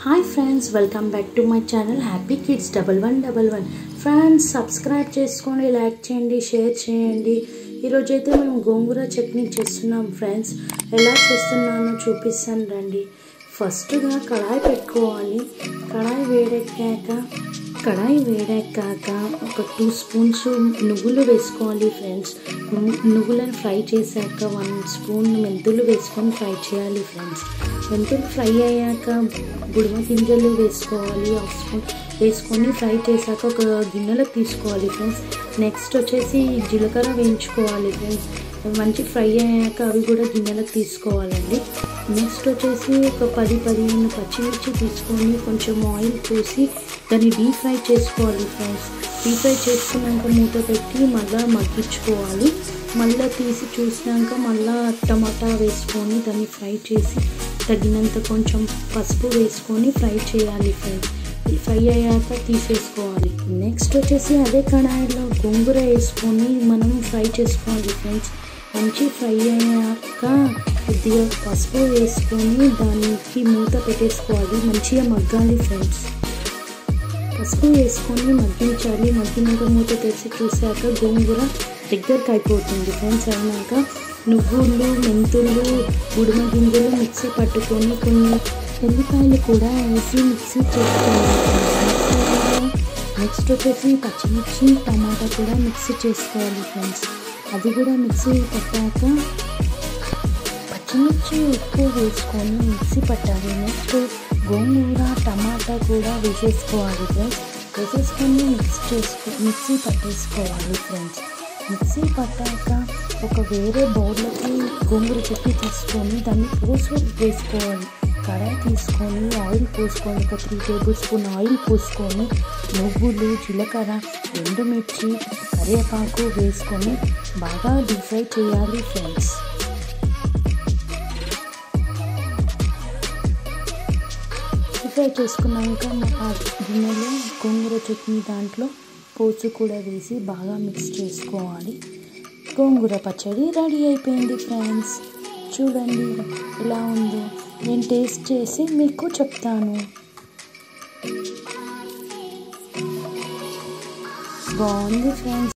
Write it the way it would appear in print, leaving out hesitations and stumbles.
Hi friends, welcome back to my channel Happy Kids 1111. Friends, subscribe చేసుకోండి, like చేయండి, share చేయండి. ఈ రోజు అయితే మనం గోంగూర చట్నీ చేస్తున్నాం ఫ్రెండ్స్. ఎలా చేస్తున్నానో చూపిస్తాను రండి. ఫస్ట్ గా కడాయి పెట్టుకోవాలి. కడాయి వేడెక్కాక ఒక 2 స్పూన్స్ నువ్వులు వేసుకోవాలి ఫ్రెండ్స్. నువ్వులను ఫ్రై చేశాక 1 స్పూన్ మెంతులు వేసుకొని ఫ్రై చేయాలి ఫ్రెండ్స్. మెంతులు ఫ్రై అయ్యాక గుడుమ గింజలు వేసుకోవాలి, 1 స్పూన్ వేసుకొని ఫ్రై చేశాక ఒక గిన్నెలో తీసుకోవాలి ఫ్రెండ్స్. నెక్స్ట్ వచ్చేసి జీలకర్ర వేయించుకోవాలి ఫ్రెండ్స్. మంచి ఫ్రై అయ్యాక అవి కూడా గిన్నెలకు తీసుకోవాలండి. నెక్స్ట్ వచ్చేసి ఒక 10-15 పచ్చిమిర్చి తీసుకొని కొంచెం ఆయిల్ పోసి దాన్ని డీప్ ఫ్రై చేసుకోవాలి ఫ్రెండ్స్. డీప్ ఫ్రై చేసుకున్నాక మూత పెట్టి మళ్ళీ మగ్గించుకోవాలి. మళ్ళీ తీసి చూసినాక మళ్ళీ టమాటా వేసుకొని దాన్ని ఫ్రై చేసి తగినంత కొంచెం పసుపు వేసుకొని ఫ్రై చేయాలి ఫ్రెండ్స్. ఫ్రై అయ్యాక తీసేసుకోవాలి. నెక్స్ట్ వచ్చేసి అదే కడాయిలో గోంగూర వేసుకొని మనం ఫ్రై చేసుకోవాలి ఫ్రెండ్స్. మంచి ఫ్రై అయ్యాక కొద్దిగా పసుపు వేసుకొని దానికి మూత పెట్టేసుకోవాలి. మంచిగా మగ్గాలి ఫ్రెండ్స్. పసుపు వేసుకొని మగ్గించాలి. మగ్గినాక మూత తెరిచి చూసాక గోంగూర దగ్గరకు అయిపోతుంది ఫ్రెండ్స్. అయినాక నువ్వులు, మెంతులు, గుడుమ గింజలు మిక్సీ పట్టుకొని కొన్ని ఎల్లిపాయలు కూడా వేసి మిక్సీ చేసుకోవాలి. నెక్స్ట్ వచ్చేసి పచ్చిమిర్చి, టమాటా కూడా మిక్సీ చేసుకోవాలి ఫ్రెండ్స్. అది కూడా మిక్సీ పట్టాక పచ్చిమిర్చి ఉప్పు వేసుకొని మిక్సీ పట్టాలి. నెక్స్ట్ గోంగూర, టమాటా కూడా వేసేసుకోవాలి ఫ్రెండ్స్. వేసేసుకొని మిక్సీ పట్టేసుకోవాలి ఫ్రెండ్స్. మిక్సీ పట్టాక ఒక వేరే బౌల్లోకి గోంగూర చట్నీ తీసుకొని దాన్ని వేసుకోవాలి. కడాయి తీసుకొని ఆయిల్ పోసుకొని ఒక 3 టేబుల్ స్పూన్ ఆయిల్ పోసుకొని నువ్వులు, జీలకర్ర, ఎండుమిర్చి, కరివేపాకు వేసుకొని బాగా డీప్ ఫ్రై చేయాలి ఫ్రెండ్స్. డీప్ ఫ్రై చేసుకున్నాక ఆ గిన్నెలో గోంగూర చట్నీ దాంట్లో పోసు కూడా వేసి బాగా మిక్స్ చేసుకోవాలి. గోంగూర పచ్చడి రెడీ అయిపోయింది ఫ్రెండ్స్. చూడండి ఎలా ఉందో. నేను టేస్ట్ చేసి మీకు చెప్తాను. బాగుంది ఫ్రెండ్స్.